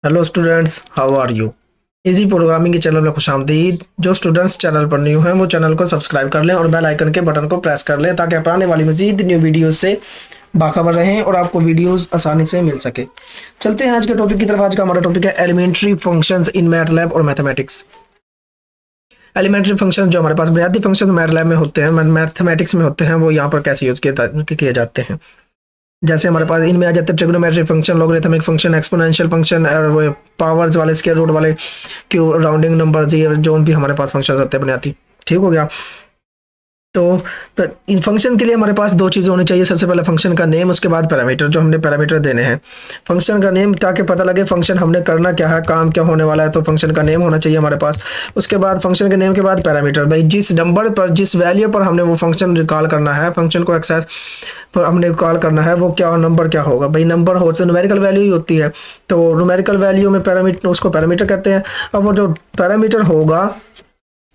Hello students, how are you. Easy programming के channel में खुशामदीद। जो स्टूडेंट्स चैनल पर न्यू हैं वो चैनल को सब्सक्राइब कर लें और बेल आइकन के बटन को प्रेस कर लें ताकि आप आने वाली मजीद न्यू वीडियोस से बाखबर रहें और आपको वीडियोस आसानी से मिल सके। चलते हैं आज के टॉपिक की तरफ। आज का हमारा टॉपिक है एलिमेंट्री फंक्शंस इन मैटलैब और मैथमेटिक्स। एलिमेंट्री फंक्शन जो हमारे पास बुनियादी फंक्शन मैटलैब में होते हैं, मैथमेटिक्स में होते हैं, वो यहाँ पर कैसे यूज किए जाते हैं। जैसे हमारे पास इनमें आ जाते हैं trigonometric function, logarithmic function, exponential function और वो पावर्स वाले, स्क्वायर रूट वाले, क्यू राउंडिंग नंबर्स, ये जो भी हमारे पास फंक्शन होते हैं बुनियादी। ठीक हो गया। तो इन फंक्शन के लिए हमारे पास दो चीज़ें होनी चाहिए। सबसे पहले फंक्शन का नेम, उसके बाद पैरामीटर, जो हमने पैरामीटर देने हैं। फंक्शन का नेम ताकि पता लगे फंक्शन हमने करना क्या है, काम क्या होने वाला है, तो फंक्शन का नेम होना चाहिए हमारे पास। उसके बाद फंक्शन के नेम के बाद पैरामीटर, भाई जिस नंबर पर, जिस वैल्यू पर हमने वो फंक्शन कॉल करना है, फंक्शन को एक्सेस पर हमने कॉल करना है, वो क्या नंबर क्या होगा। भाई नंबर हो तो न्यूमेरिकल वैल्यू ही होती है, तो न्यूमेरिकल वैल्यू में पैरामीटर, उसको पैरामीटर कहते हैं। अब वो जो पैरामीटर होगा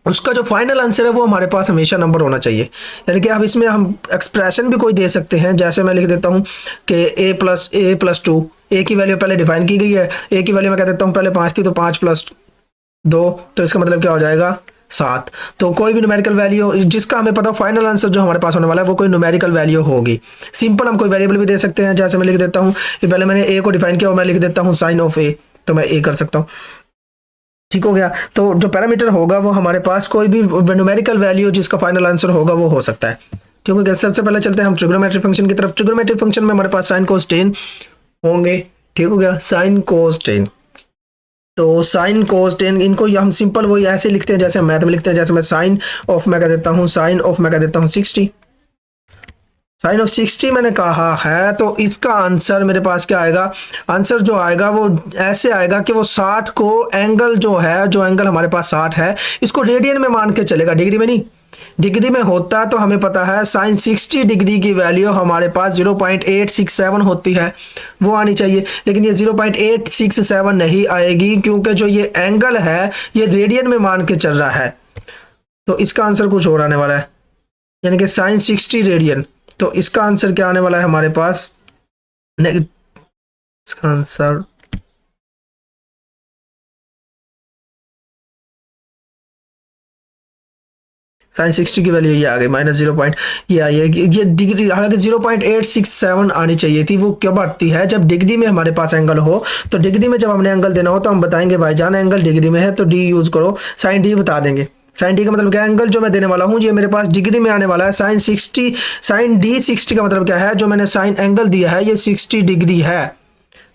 उसका जो फाइनल आंसर है वो हमारे पास हमेशा नंबर होना चाहिए। यानी कि अब इसमें हम एक्सप्रेशन भी कोई दे सकते हैं। जैसे मैं लिख देता हूँ कि a+2, ए की वैल्यू पहले डिफाइन की गई है, ए की वैल्यू मैं कह देता हूँ पहले 5 थी, तो 5+2, तो इसका मतलब क्या हो जाएगा 7। तो कोई भी न्यूमेरिकल वैल्यू जिसका हमें पता हो फाइनल आंसर जो हमारे पास होने वाला है वो कोई न्यूमेरिकल वैल्यू होगी। सिंपल हम कोई वेरिएबल भी दे सकते हैं। जैसे मैं लिख देता हूँ कि पहले मैंने ए को डिफाइन किया और मैं लिख देता हूँ साइन ऑफ ए, तो मैं ए कर सकता हूँ। ठीक हो गया। तो जो पैरामीटर होगा वो हमारे पास कोई भी न्यूमेरिकल वैल्यू जिसका फाइनल आंसर होगा वो हो सकता है। ठीक हो गया। सबसे पहले चलते हैं हम ट्रिग्नोमेट्रिक फंक्शन की तरफ। ट्रिग्नोमेट्रिक फंक्शन में हमारे पास साइन कोस टेन होंगे। ठीक हो गया, साइन कोस टेन। तो साइन कोस टेन, इनको हम सिंपल वही ऐसे लिखते हैं जैसे हम मैथ में लिखते हैं। जैसे मैं साइन ऑफ मैं कह देता हूँ, साइन ऑफ मैं कह देता हूँ 60, साइन ऑफ 60 मैंने कहा है, तो इसका आंसर मेरे पास क्या आएगा। आंसर जो आएगा वो ऐसे आएगा कि वो 60 को एंगल जो है, जो एंगल हमारे पास 60 है, इसको रेडियन में मान के चलेगा, डिग्री में नहीं। डिग्री में होता तो हमें पता है साइन 60 डिग्री की वैल्यू हमारे पास 0.867 होती है, वो आनी चाहिए। लेकिन ये 0.867 नहीं आएगी क्योंकि जो ये एंगल है ये रेडियन में मान के चल रहा है, तो इसका आंसर कुछ और आने वाला है, यानी कि साइन 60 रेडियन। तो इसका आंसर क्या आने वाला है हमारे पास, इसका आंसर साइन 60 की वैल्यू ये आ गई माइनस 0 पॉइंट, ये आई है। ये डिग्री, हालांकि 0.867 आनी चाहिए थी। वो क्यों बढ़ती है, जब डिग्री में हमारे पास एंगल हो, तो डिग्री में जब हमने एंगल देना हो तो हम बताएंगे भाईजान एंगल डिग्री में है तो डी यूज करो, साइन डी बता देंगे। साइन डी का मतलब क्या है, एंगल जो मैं देने वाला हूँ ये मेरे पास डिग्री में आने वाला है। साइन 60, साइन डी 60 का मतलब क्या है, जो मैंने साइन एंगल दिया है ये 60 डिग्री है,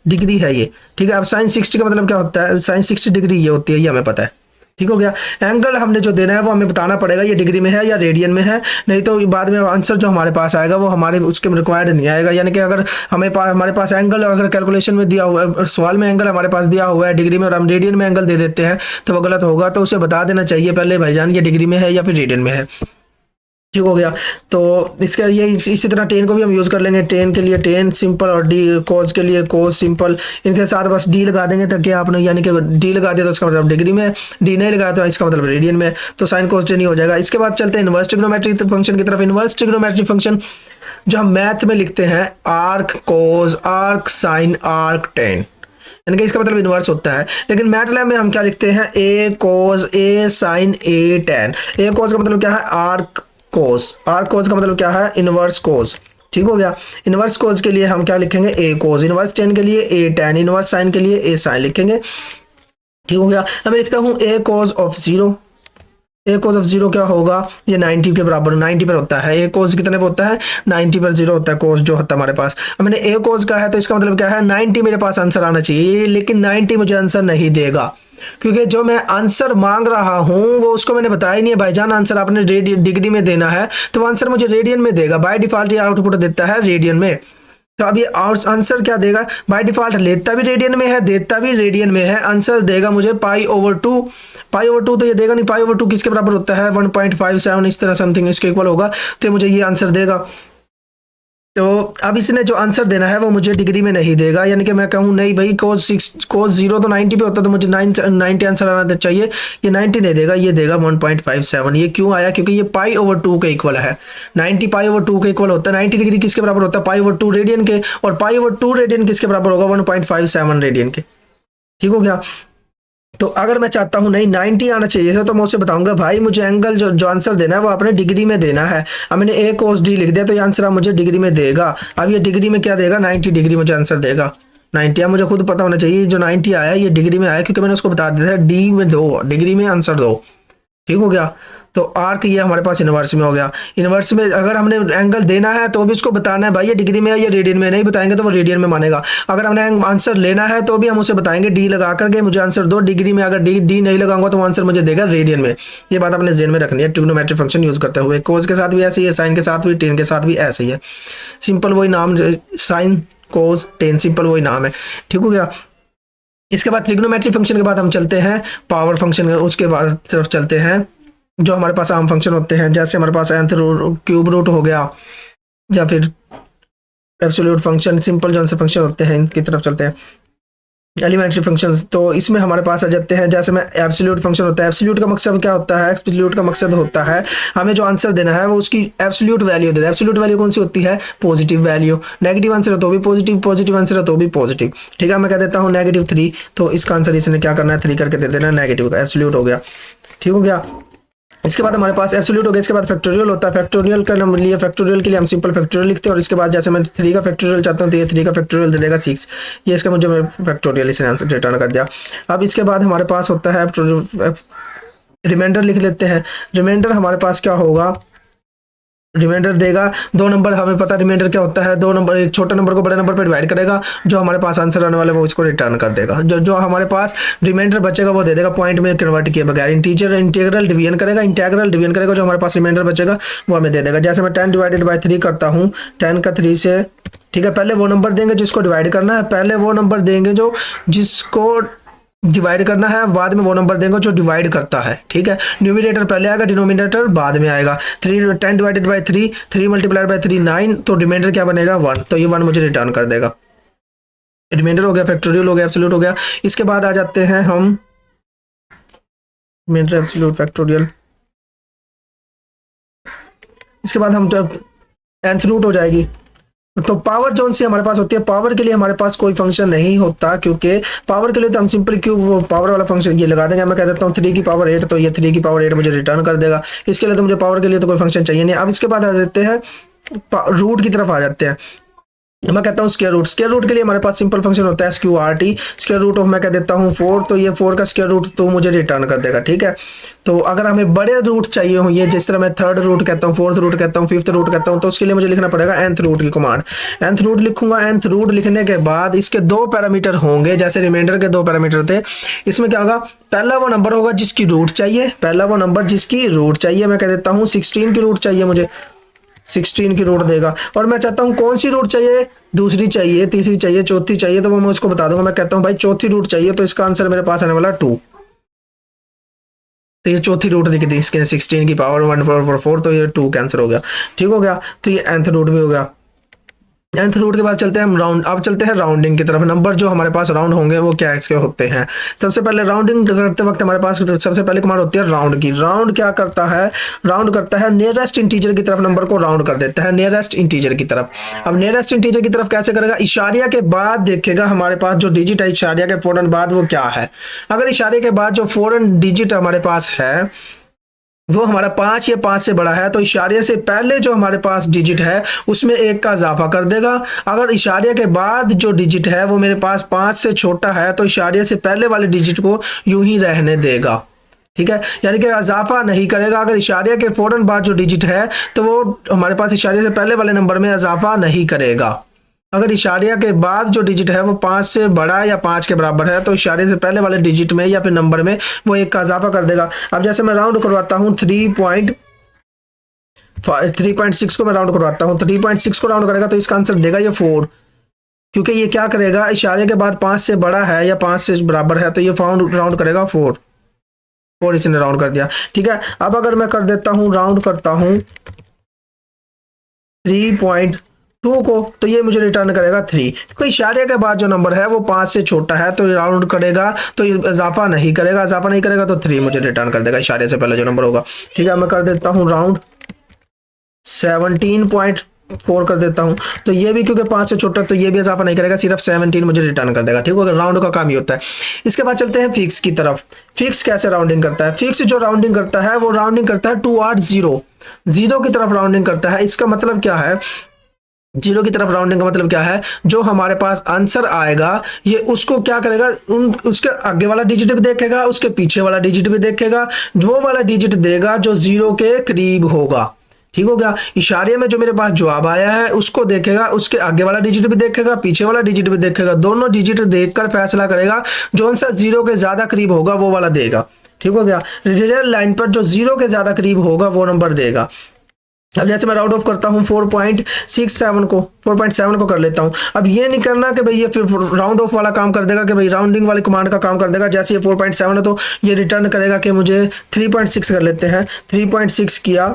डिग्री है ये। ठीक है। अब साइन 60 का मतलब क्या होता है, साइन 60 डिग्री ये होती है, ये हमें पता है। ठीक हो गया। एंगल हमने जो देना है वो हमें बताना पड़ेगा ये डिग्री में है या रेडियन में है, नहीं तो बाद में आंसर जो हमारे पास आएगा वो हमारे उसके रिक्वायर्ड नहीं आएगा। यानी कि अगर हमारे पास एंगल अगर कैलकुलेशन में दिया हुआ है, सवाल में एंगल हमारे पास दिया हुआ है डिग्री में और हम रेडियन में एंगल दे देते हैं तो वो गलत होगा। तो उसे बता देना चाहिए पहले भाईजान ये डिग्री में है या फिर रेडियन में है। ठीक हो गया। तो इसका ये इसी तरह टेन को भी हम यूज़ कर लेंगे। टेन के लिए टेन सिंपल और डी कोस के लिए कोस सिंपल, इनके साथ बस डी लगा देंगे ताकि आपने, यानी कि डी लगा दिया तो इसका मतलब डिग्री में, डी नहीं लगाया तो इसका मतलब रेडियन में, तो साइन कोस टेन ही हो जाएगा। इसके बाद चलते हैं इनवर्स ट्रिग्नोमेट्रिक फंक्शन की तरफ। इनवर्स ट्रिग्नोमेट्रिक फंक्शन जो हम मैथ में लिखते हैं, आर्क कोस, आर्क साइन, आर्क टेन, यानी कि इसका मतलब इनवर्स होता है। लेकिन मैटलैब में हम क्या लिखते हैं, ए कोस, ए साइन, ए टेन। ए कोस का मतलब क्या है, आर्क कोस। आर्क कोस का मतलब क्या है, इनवर्स कोस। ठीक हो गया। इनवर्स कोस के लिए हम क्या लिखेंगे, ए कोस। इनवर्स टेन के लिए ए टेन। इनवर्स साइन के लिए ए साइन लिखेंगे। ठीक हो गया। अब मैं लिखता हूँ ए cos of 0। A cos of 0 क्या होगा, ये 90 के बराबर, 90 पर होता है। ए कोस कितने पर होता है, 90 पर 0 होता है कोस जो होता है हमारे पास। अब मैंने ए कोस का है तो इसका मतलब क्या है, 90 मेरे पास आंसर आना चाहिए, लेकिन 90 मुझे आंसर नहीं देगा क्योंकि जो मैं आंसर मांग रहा हूं वो उसको मैंने बताया ही नहीं है भाईजान आंसर आपने डिग्री में देना है, तो वो आंसर मुझे रेडियन में देगा। बाय डिफॉल्ट ये आउटपुट देता है रेडियन में। तो अब ये आंसर क्या देगा, बाय डिफॉल्ट लेता भी रेडियन में है, देता भी रेडियन में है। आंसर देगा मुझे पाई/2। पाई/2 तो ये देगा नहीं, पाई/2 किसके बराबर होता है, 1.57 इस तरह समथिंग इसके इक्वल होगा, तो मुझे ये आंसर देगा। तो अब इसने जो आंसर देना है वो मुझे डिग्री में नहीं देगा, यानी कि मैं कहूँ नहीं भाई कोस 0 तो 90 पे होता तो मुझे 90 आंसर आना चाहिए, ये 90 नहीं देगा, ये देगा 1.57। ये क्यों आया, क्योंकि ये पाई/2 के इक्वल है। 90 पाई/2 के इक्वल होता है। 90 डिग्री किसके बराबर होता है, पाई/2 रेडियन के, और पाई/2 रेडियन किसके बराबर होगा, 1.57 रेडियन के। ठीक हो गया। तो अगर मैं चाहता हूँ नहीं 90 आना चाहिए था, तो मैं उसे बताऊंगा भाई मुझे एंगल जो आंसर देना है वो आपने डिग्री में देना है। अब मैंने a cos d लिख दिया तो ये आंसर आप मुझे डिग्री में देगा। अब ये डिग्री में क्या देगा, 90 डिग्री मुझे आंसर देगा। 90, अब मुझे खुद पता होना चाहिए जो 90 आया ये डिग्री में आया, क्योंकि मैंने उसको बता दिया था डी में दो, डिग्री में आंसर दो। ठीक हो गया। तो आर्क ये हमारे पास इनवर्स में हो गया। इनवर्स में अगर हमने एंगल देना है तो भी उसको बताना है भाई ये डिग्री में है या रेडियन में, नहीं बताएंगे तो वो रेडियन में मानेगा। अगर हमने आंसर लेना है तो भी हम उसे बताएंगे डी लगा करके मुझे आंसर दो डिग्री में, अगर डी नहीं लगाऊंगा तो आंसर मुझे देगा रेडियन में। ये बात अपने जेन में रखनी है ट्रिग्नोमेट्रिक फंक्शन यूज करते हुए। कोस के साथ भी ऐसे ही है, साइन के साथ भी, टेन के साथ भी ऐसे ही है। सिंपल वही नाम, साइन कोस टेन सिंपल वही नाम है। ठीक हो गया। इसके बाद ट्रिग्नोमेट्रिक फंक्शन के बाद हम चलते हैं पावर फंक्शन, उसके बाद तरफ चलते हैं जो हमारे पास आम फंक्शन होते हैं। जैसे हमारे पास nth रूट, क्यूब रूट हो गया, या फिर एब्सोल्यूट फंक्शन, सिंपल जो से फंक्शन होते हैं इनकी तरफ चलते हैं। एलिमेंट्री फंक्शंस, तो इसमें हमारे पास आ जाते हैं जैसे में एब्सोल्यूट फंक्शन होता है। एब्सोल्यूट का मकसद क्या होता है, एब्सोल्यूट का मकसद होता है हमें जो आंसर देना है वो उसकी एब्सोल्यूट वैल्यू दे दे। एब्सोल्यूट वैल्यू कौन सी होती है, पॉजिटिव वैल्यू। नेगेटिव आंसर है तो भी पॉजिटिव, पॉजिटिव आंसर है तो भी पॉजिटिव। ठीक है, मैं कह देता हूँ -3, तो इसका आंसर इसने क्या करना है 3 करके दे देना, नेगेटिव का एब्सोल्यूट हो गया। ठीक हो गया। इसके बाद हमारे पास एब्सोल्यूट हो गया। इसके बाद फैक्टोरियल होता है। फैक्टोरियल का नाम लिए, फैक्टोरियल के लिए हम सिंपल फैक्टोरियल लिखते हैं। और इसके बाद जैसे मैं 3 का फैक्टोरियल चाहता हूँ तो ये 3 का फैक्टोरियल दे देगा 6। ये इसका मुझे फैक्टोरियल इसने आंसर रिटर्न कर दिया। अब इसके बाद हमारे पास होता है रिमाइंडर लिख लेते हैं। रिमाइंडर हमारे पास क्या होगा, रिमाइंडर देगा 2 नंबर। हमें पता रिमाइंडर क्या होता है, 2 नंबर, एक छोटे नंबर को बड़े नंबर पर डिवाइड करेगा, जो हमारे पास आंसर आने वाला है वो इसको रिटर्न कर देगा। जो हमारे पास रिमाइंडर बचेगा वो दे देगा पॉइंट में कन्वर्ट किए बगैर। इंटीग्रल डिवीजन करेगा, जो हमारे पास रिमाइंडर बचेगा वो हमें दे देगा। जैसे मैं 10 डिवाइडेड बाई 3 करता हूँ, 10 का 3 से, ठीक है, पहले वो नंबर देंगे जिसको डिवाइड करना है, पहले वो नंबर देंगे जो जिसको डिवाइड करना है, बाद में वो नंबर देंगे जो डिवाइड करता है। ठीक है, न्यूमिनेटर पहले आएगा, डिनोमिनेटर बाद में आएगा। 10 डिवाइडेड बाई 3, 3 मल्टीप्लाइड बाई 3 9, तो रिमाइंडर क्या बनेगा 1, तो ये 1 मुझे रिटर्न कर देगा। रिमाइंडर हो गया, फैक्टोरियल हो गया, एब्सोल्यूट हो गया। इसके बाद आ जाते हैं हम रिमाइंडर, एब्सोल्यूट, फैक्टोरियल। इसके बाद हम जब nth रूट हो जाएगी, तो पावर जोन सी हमारे पास होती है। पावर के लिए हमारे पास कोई फंक्शन नहीं होता, क्योंकि पावर के लिए तो हम सिंपल क्यूब पावर वाला फंक्शन ये लगा देंगे। मैं कह देता हूँ 3 की पावर 8, तो ये 3 की पावर 8 मुझे रिटर्न कर देगा। इसके लिए तो मुझे पावर के लिए तो कोई फंक्शन चाहिए नहीं। अब इसके बाद आ जाते हैं रूट की तरफ आ जाते हैं। मैं कहता हूँ स्क्वायर रूट। स्क्वायर रूट के लिए हमारे पास सिंपल फंक्शन होता है SQRT। स्क्वायर रूट ऑफ मैं कह देता हूँ 4, तो ये 4 का स्क्वायर रूट तो मुझे रिटर्न कर देगा। ठीक है, तो अगर हमें बड़े रूट चाहिए हो, ये जिस तरह मैं 3rd रूट कहता हूँ, 4th रूट कहता हूँ, 5th रूट कहता हूँ, तो उसके लिए मुझे लिखना पड़ेगा nth रूट की कमांड। nth रूट लिखूंगा। nth रूट लिखने के बाद इसके 2 पैरामीटर होंगे, जैसे रिमाइंडर के 2 पैरामीटर थे। इसमें क्या होगा, पहला वो नंबर होगा जिसकी रूट चाहिए, पहला वो नंबर जिसकी रूट चाहिए। मैं कह देता हूँ 16 की रूट चाहिए मुझे, 16 की रूट देगा। और मैं चाहता हूँ कौन सी रूट चाहिए, दूसरी चाहिए, तीसरी चाहिए, चौथी चाहिए, तो वो मैं उसको बता दूंगा। मैं कहता हूँ भाई चौथी रूट चाहिए, तो इसका आंसर मेरे पास आने वाला 2। तो ये चौथी रूट लिख दी इसके, 16 की पावर 1/4, तो ये 2 कैंसिल हो गया। ठीक हो गया, तो ये nth रूट भी हो गया। nth रूट के बाद चलते हैं हम राउंड, अब चलते हैं राउंडिंग की तरफ। नंबर जो हमारे पास राउंड होंगे वो क्या इसके होते हैं। सबसे पहले राउंडिंग करते वक्त हमारे पास सबसे पहले कमांड होती है राउंड की। राउंड क्या करता है, राउंड करता है नियरेस्ट इंटीजर की तरफ, नंबर को राउंड कर देता है नियरेस्ट इंटीजर की तरफ। अब नियरेस्ट इंटीजर की तरफ कैसे करेगा, इशारिया के बाद देखेगा हमारे पास जो डिजिट है इशारिया के फौरन बाद वो क्या है। अगर इशारे के बाद जो फौरन डिजिट हमारे पास है वो हमारा 5 या 5 से बड़ा है, तो इशारे से पहले जो हमारे पास डिजिट है उसमें 1 का इजाफा कर देगा। अगर इशारे के बाद जो डिजिट है वो मेरे पास 5 से छोटा है, तो इशारे से पहले वाले डिजिट को यूं ही रहने देगा। ठीक है, यानी कि इजाफा नहीं करेगा। अगर इशारे के फौरन बाद जो डिजिट है तो वो हमारे पास इशारे से पहले वाले नंबर में इजाफा नहीं करेगा। अगर इशारिया के बाद जो डिजिट है वो 5 से बड़ा या 5 के बराबर है, तो इशारे से पहले वाले डिजिट में या फिर नंबर में वो 1 का इजाफा कर देगा। अब जैसे मैं राउंड करवाता हूँ 3.6 को मैं राउंड करवाता हूँ, 3.6 को राउंड करेगा तो इसका आंसर देगा ये 4, क्योंकि ये क्या करेगा, इशारे के बाद 5 से बड़ा है या 5 से बराबर है, तो ये राउंड करेगा 4, इसने राउंड कर दिया। ठीक है, अब अगर मैं कर देता हूँ राउंड करता हूँ 3.2 को, तो ये मुझे रिटर्न करेगा 3, क्योंकि इशारे के बाद जो नंबर है वो 5 से छोटा है, तो राउंड करेगा तो इजाफा नहीं करेगा, तो 3 मुझे रिटर्न कर देगा इशारे से पहले जो नंबर होगा। ठीक है, मैं कर देता हूँ राउंड 17.2 4 कर देता हूँ। तो ये भी क्योंकि 5 से छोटा, तो ये भी इजाफा नहीं करेगा, सिर्फ 17 मुझे रिटर्न कर देगा। ठीक हो गया, राउंड का काम ही होता है। इसके बाद चलते हैं फिक्स की तरफ। फिक्स कैसे राउंडिंग करता है? फिक्स जो राउंडिंग करता है वो राउंडिंग करता है टुवर्ड जीरो, जीरो की तरफ राउंडिंग करता है। इसका मतलब क्या है? जीरो की तरफ राउंडिंग का मतलब क्या है? जो हमारे पास आंसर आएगा ये उसको क्या करेगा, उन उसके आगे वाला डिजिट भी देखेगा, उसके पीछे वाला डिजिट भी देखेगा, वो वाला डिजिट देगा जो जीरो के करीब होगा। ठीक हो गया, इशारे में जो मेरे पास जवाब आया है उसको देखेगा, उसके आगे वाला डिजिट भी देखेगा, पीछे वाला डिजिट भी देखेगा, दोनों डिजिट देखकर फैसला करेगा, जो आंसर जीरो के ज्यादा करीब होगा वो वाला देगा। ठीक हो गया, रियल लाइन पर जो जीरो के ज्यादा करीब होगा वो नंबर देगा। अब जैसे मैं राउंड ऑफ करता हूँ 4.67 को, 4.7 को कर लेता हूँ। अब ये नहीं करना कि भाई ये फिर राउंड ऑफ वाला काम कर देगा, कि भाई राउंडिंग वाले कमांड का काम कर देगा। जैसे ये 4.7 है तो ये रिटर्न करेगा कि मुझे 3.6 कर लेते हैं, 3.6 किया।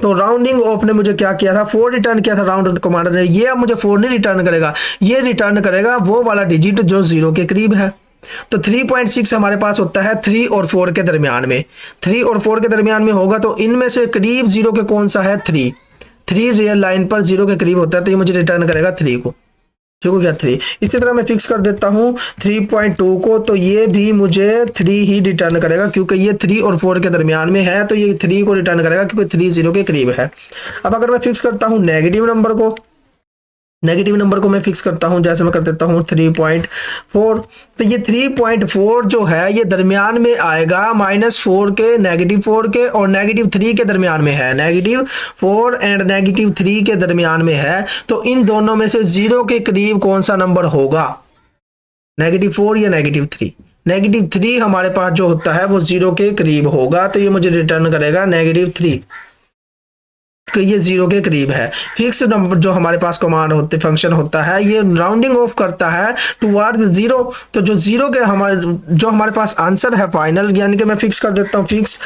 तो राउंडिंग ऑफ ने मुझे क्या किया था, 4 रिटर्न किया था राउंड कमांडर ने। ये अब मुझे 4 नहीं रिटर्न करेगा, ये रिटर्न करेगा वो वाला डिजिट जो जीरो के करीब है। तो 3.6 हमारे पास होता है 3 और 4 के दरमियान में, 3 और 4 के दरमियान में होगा, तो इनमें से करीब जीरो के कौन सा है? 3। 3 रियल लाइन पर जीरो के करीब होता है, तो ये मुझे रिटर्न करेगा 3 को। ठीक हो गया, 3। इसी तरह मैं फिक्स कर देता हूं 3.2 को, तो ये भी मुझे 3 ही रिटर्न करेगा, क्योंकि ये 3 और 4 के दरमियान में है, तो ये 3 को रिटर्न करेगा क्योंकि 3 जीरो के करीब है। अब अगर मैं फिक्स करता हूं नेगेटिव नंबर को, नेगेटिव नंबर को मैं फिक्स करता हूं, जैसे मैं कर देता हूं 3.4। तो ये 3.4 जो है ये दरमियान में आएगा -4 के, -4 के और -3 के दरमियान में है, -4 एंड -3 के दरमियान में है। तो इन दोनों में से जीरो के करीब कौन सा नंबर होगा? -4 या -3? -3 हमारे पास जो होता है वो जीरो के करीब होगा, तो ये मुझे रिटर्न करेगा -3, कि ये जीरो के करीब है। फिक्स नंबर जो हमारे पास कमांड होते फंक्शन होता है ये राउंडिंग ऑफ करता है टुवर्ड जीरो। तो जो जीरो के हमारे पास आंसर है फाइनल, यानी कि मैं फिक्स कर देता हूँ, फिक्स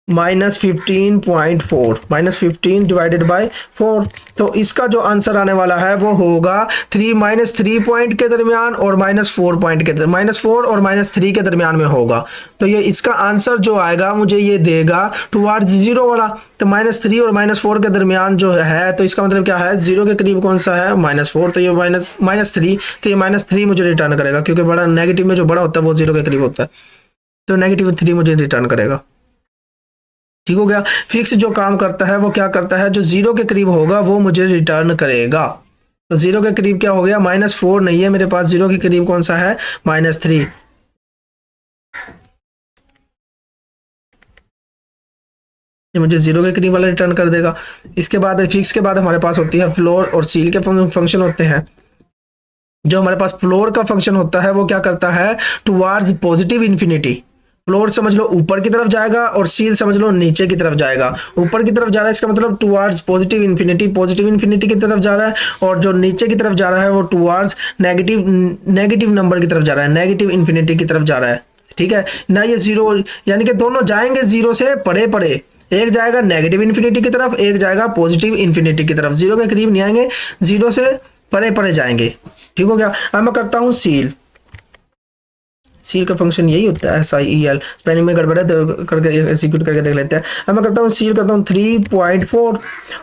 -15.4, -15 डिवाइडेड बाय 4। तो इसका जो आंसर आने वाला है वो होगा 3 पॉइंट के दरमियान और -4 पॉइंट के, -4 और -3 के दरमियान में होगा। तो ये इसका आंसर जो आएगा मुझे ये देगा टुवर्ड्स जीरो वाला। तो -3 और -4 के दरमियान जो है, तो इसका मतलब क्या है, जीरो के करीब कौन सा है? -4, तो ये -3, तो ये -3 मुझे रिटर्न करेगा, क्योंकि बड़ा नेगेटिव में जो बड़ा होता है वो जीरो के करीब होता है, तो -3 मुझे रिटर्न करेगा। ठीक हो गया, फिक्स जो काम करता है वो क्या करता है, जो जीरो के करीब होगा वो मुझे रिटर्न करेगा। तो जीरो के करीब क्या हो गया, -4 नहीं है मेरे पास, जीरो के करीब कौन सा है? -3। ये मुझे जीरो के करीब वाला रिटर्न कर देगा। इसके बाद फिक्स के बाद हमारे पास होती है फ्लोर और सील के फंक्शन होते हैं। जो हमारे पास फ्लोर का फंक्शन होता है वो क्या करता है, टुवार्ड्स पॉजिटिव इन्फिनिटी। फ्लोर समझ लो ऊपर की तरफ जाएगा और सील समझ लो नीचे की तरफ जाएगा। ऊपर की तरफ जा रहा है इसका मतलब towards positive infinity, positive infinity की तरफ जा रहा है, और जो नीचे की तरफ जा रहा है वो टुवार्ड्स नेगेटिव, नेगेटिव नंबर की तरफ जा रहा है, नेगेटिव इन्फिनिटी की तरफ जा रहा है। ठीक है ना, ये जीरो, यानी कि दोनों जाएंगे जीरो से परे परे, एक जाएगा नेगेटिव इन्फिनिटी की तरफ, एक जाएगा पॉजिटिव इन्फिनिटी की तरफ, जीरो के करीब नहीं आएंगे, जीरो से परे परे जाएंगे। ठीक हो गया, अब मैं करता हूं सील। सील का फंक्शन यही होता है, SIEL, स्पेलिंग में गड़बड़ है तो करके एग्जीक्यूट करके देख लेते हैं। अब मैं करता हूँ सील, करता हूँ 3.4।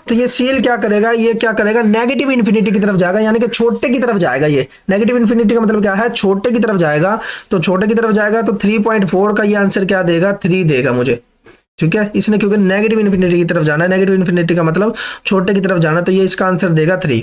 तो ये सील क्या करेगा, ये क्या करेगा, नेगेटिव इन्फिनिटी की तरफ जाएगा, यानी कि छोटे की तरफ जाएगा। ये नेगेटिव इन्फिनिटी का मतलब क्या है, छोटे की तरफ जाएगा। तो छोटे की तरफ जाएगा तो 3.4 का ये आंसर क्या देगा, 3 देगा मुझे। ठीक है, इसने क्योंकि नेगेटिव इन्फिनिटी की तरफ जाना है, नेगेटिव इन्फिनिटी का मतलब छोटे की तरफ जाना, तो ये इसका आंसर देगा 3।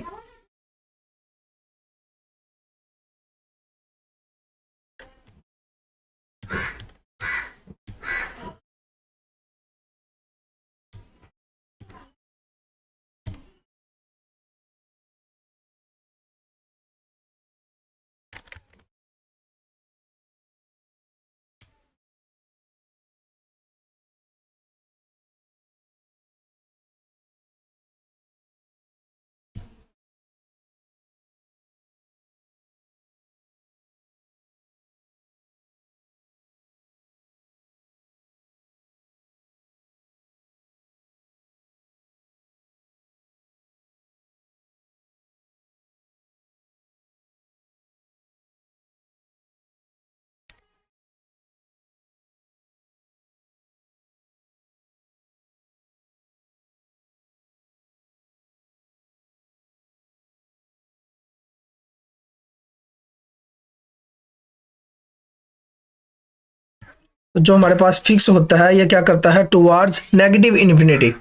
तो जो हमारे पास फिक्स होता है ये क्या करता है, towards negative infinity,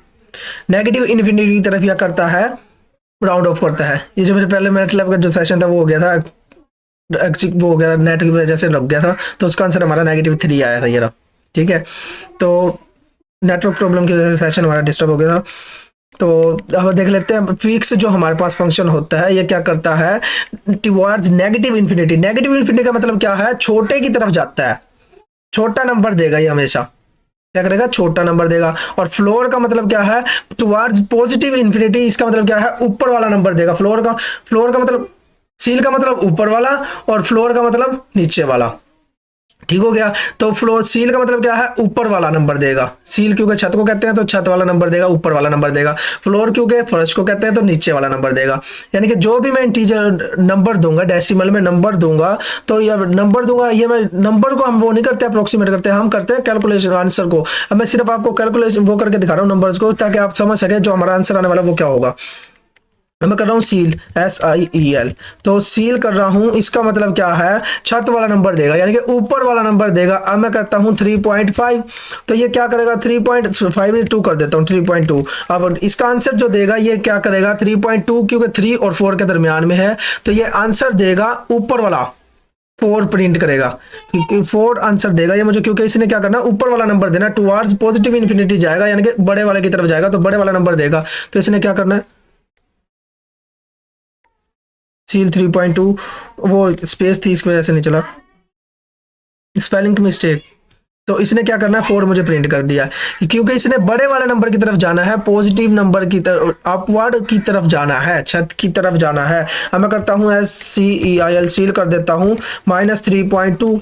negative infinity की तरफ क्या करता है, राउंड ऑफ करता है। ये जो मेरे पहले मैटलैब का जो सेशन था वो हो गया था, वो हो गया नेट की वजह से रुक गया था, तो उसका आंसर हमारा -3 आया था ये रहा। ठीक है, तो नेटवर्क प्रॉब्लम की वजह से सेशन हमारा डिस्टर्ब हो गया था। तो अब देख लेते हैं फिक्स जो हमारे पास फंक्शन होता है ये क्या करता है, towards negative infinity. Negative infinity का मतलब क्या है, छोटे की तरफ जाता है, छोटा नंबर देगा ये हमेशा, क्या करेगा, छोटा नंबर देगा। और फ्लोर का मतलब क्या है, टुवर्ड्स पॉजिटिव इन्फिनिटी, इसका मतलब क्या है, ऊपर वाला नंबर देगा। फ्लोर का मतलब, सील का मतलब ऊपर वाला और फ्लोर का मतलब नीचे वाला। ठीक हो गया, तो फ्लोर सील का मतलब क्या है, ऊपर वाला नंबर देगा। सील क्योंकि छत को कहते हैं तो छत वाला नंबर देगा, ऊपर वाला नंबर देगा। फ्लोर क्योंकि फर्श को कहते हैं तो नीचे वाला नंबर देगा। यानी कि जो भी मैं इंटीजर नंबर दूंगा, डेसिमल में नंबर दूंगा, तो ये नंबर दूंगा, ये मैं नंबर को हम वो नहीं करते अप्रोक्सीमेट करते, हम करते हैं कैलकुलेशन आंसर को। अब मैं सिर्फ आपको कैलकुलेशन वो करके दिखा रहा हूँ नंबर्स को, ताकि आप समझ सके जो हमारा आंसर आने वाला वो क्या होगा। मैं कर रहा हूँ सील, SIEL, तो सील कर रहा हूँ, इसका मतलब क्या है, छत वाला नंबर देगा, यानी कि ऊपर वाला नंबर देगा। अब मैं करता हूँ 3.5, तो ये क्या करेगा, 3.5 में 2 कर देता हूँ, 3.2। अब इसका आंसर जो देगा ये क्या करेगा, 3.2, क्योंकि 3 और 4 के दरमियान में है, तो ये आंसर देगा ऊपर वाला, 4 प्रिंट करेगा, क्योंकि 4 आंसर देगा ये मुझे, क्योंकि इसने क्या करना, ऊपर वाला नंबर देना, टुवर्ड्स पॉजिटिव इन्फिनिटी जाएगा, यानी कि बड़े वाले की तरफ जाएगा, तो बड़े वाला नंबर देगा। तो इसने क्या करना है, सील 3.2, वो स्पेस थी इसकी वजह से नहीं चला, स्पेलिंग की मिस्टेक। तो इसने क्या करना है, 4 मुझे प्रिंट कर दिया, क्योंकि इसने बड़े वाले नंबर की तरफ जाना है, पॉजिटिव नंबर की तरफ, अपवर्ड की तरफ जाना है, छत की तरफ जाना है। अब मैं करता हूँ SCEIL, सील कर देता हूँ, -3.2,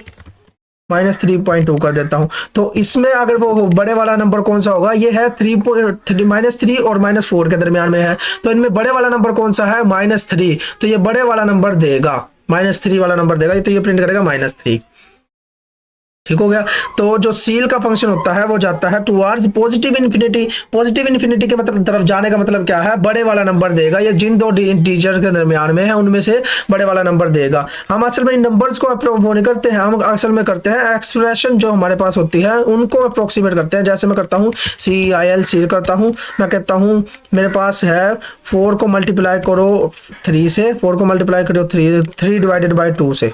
-3.2 कर देता हूं। तो इसमें अगर वो बड़े वाला नंबर कौन सा होगा, ये है -3 और -4 के दरमियान में है, तो इनमें बड़े वाला नंबर कौन सा है, -3, तो ये बड़े वाला नंबर देगा, -3 वाला नंबर देगा, तो ये प्रिंट करेगा -3। ठीक हो गया, तो जो सील का फंक्शन होता है वो जाता है towards positive infinity. Positive infinity के मतलब तरफ जाने का मतलब क्या है, बड़े वाला नंबर देगा, ये जिन दो इंटीजर के दरमियान में है उनमें से बड़े वाला नंबर देगा। हम असल में इन नंबर्स को वो नहीं करते हैं, हम असल में करते हैं एक्सप्रेशन जो हमारे पास होती है उनको अप्रोक्सीमेट करते हैं। जैसे मैं करता हूँ CEIL, सील करता हूँ, मैं कहता हूँ मेरे पास है 4 को मल्टीप्लाई करो 3 से, 4 को मल्टीप्लाई करो 3 डिवाइडेड बाई 2 से।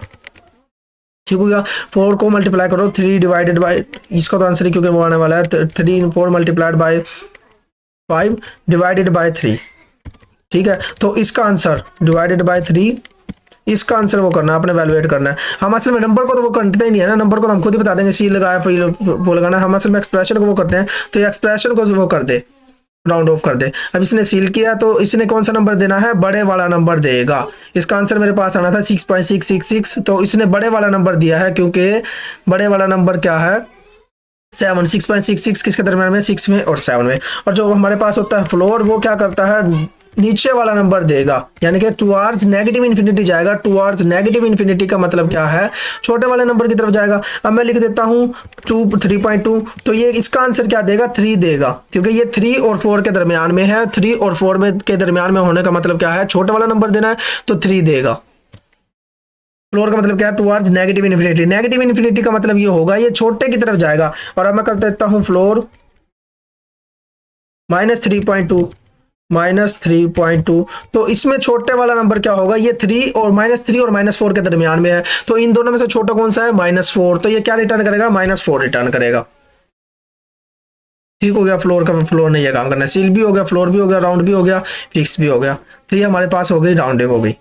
ठीक हो गया, 4 को मल्टीप्लाई करो 3 डिवाइडेड बाई, इसका तो आंसर ही क्योंकि वो आने वाला है 4 मल्टीप्लाइड बाई 5 डिवाइडेड बाई 3। ठीक है, तो इसका आंसर डिवाइडेड बाई 3, इसका आंसर वो करना है, आपने वैल्यूएट करना है। हम असल में नंबर को तो वो करते ही नहीं है ना, नंबर को तो हम खुद ही बता देंगे, सी लगाया फिर वो लगाना, हम असल में एक्सप्रेशन को वो करते हैं, तो ये एक्सप्रेशन को वो कर दे, राउंड ऑफ कर दे। अब इसने सील किया तो इसने कौन सा नंबर देना है, बड़े वाला नंबर देगा। इसका आंसर मेरे पास आना था 6.666, तो इसने बड़े वाला नंबर दिया है, क्योंकि बड़े वाला नंबर क्या है, 7, 6.66 किसके दरम्यान में, 6 में और 7 में। और जो हमारे पास होता है फ्लोर, वो क्या करता है, नीचे वाला नंबर देगा, यानी कि टुवर्ड्स नेगेटिव इन्फिनिटी जाएगा। टुवर्ड्स नेगेटिव इन्फिनिटी का मतलब क्या है, छोटे वाले नंबर की तरफ जाएगा। अब मैं लिख देता हूँ 3.2, तो ये इसका आंसर क्या देगा, 3 देगा, क्योंकि ये 3 और 4 के दरमियान में है। 3 और 4 में के दरमियान में होने का मतलब क्या है, छोटे वाला नंबर देना है, तो 3 देगा। फ्लोर का मतलब क्या है, towards negative infinity. Negative infinity का मतलब ये होगा, ये छोटे की तरफ जाएगा। और अब मैं कर देता हूँ फ्लोर -3.2, -3.2, तो इसमें छोटे वाला नंबर क्या होगा, ये 3 और -4 के दरमियान में है, तो इन दोनों में से छोटा कौन सा है, -4, तो ये क्या रिटर्न करेगा, -4 रिटर्न करेगा। ठीक हो गया, फ्लोर का फ्लोर नहीं है काम करना, सील भी हो गया, फ्लोर भी हो गया, राउंड भी हो गया, फिक्स भी हो गया, तो ये हमारे पास हो गई राउंडिंग हो गई।